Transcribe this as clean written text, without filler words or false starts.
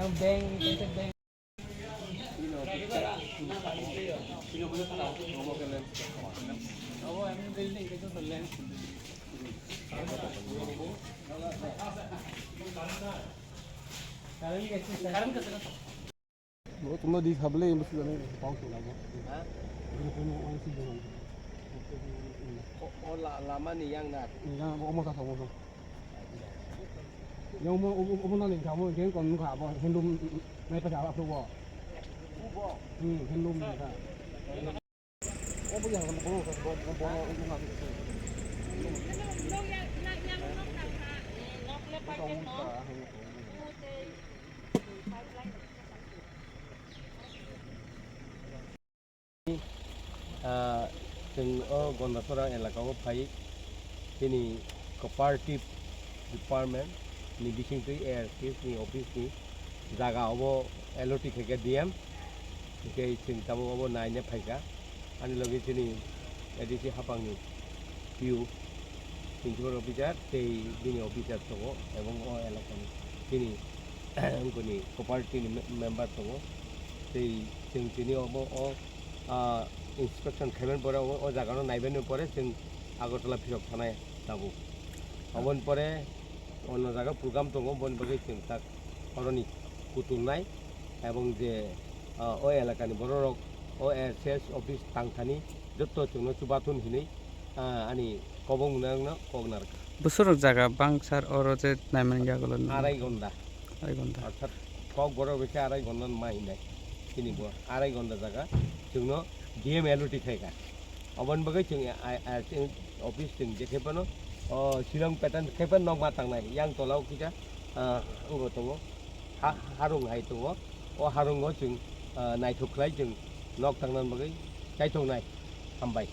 Chúng nó đi hợp lên một sự này có chỗ nào không? Lama nih yang nak. Yang omong tak omong. Yang omong nak lihat kamu jangan kon muka apa hendum naik pesawat tu bo. Hendum ni kan. Oh boleh kan boleh omong nak. Jeung Gandatwisa elakao phai ini cooperative department ni bising tui air chief ni office ni jaga obo LOT khege DM ke sing tabo obo naine phaika ani logi sini edisi hapang ni PU principal officer tei bini officer tongo ebong o elakani sini ngoni cooperative member tongo tei sing sini obo o inspection খাইবেন পরে ও জায়গানো নাইবেন পরে जों আগরতলা ফিরক থানায় যাব হবন পরে অন্য জায়গা programme দङ বন বাগै जों তা হরনি কুতুলনাय এবং যে ও এলাকানি বড় রক ও এসএস অফিস তাংথানি যত जोंनो सुबाथुन हिनै आनी कबं मुनांनो कगनार बुसुर জায়গা বাংসার অর যে নাইমান জায়গাগুলো আড়াই ঘন্টা অর্থাৎ কক বড় বেশি আড়াই ঘন্টা মাহিনাय কিনিব আড়াই ঘন্টা জায়গা जोंनो DM LOT खायगा अबन बगै जों अफिस जों जेखेबनो शिलं पेटर्न खेबन नगमा थांनाय yang तलाव किजा अंगो दङ हारुं हाय दङ अ हारुंगो जों नायथुख्लाय जों नग थांनान बगै गायथंनाय हामबाय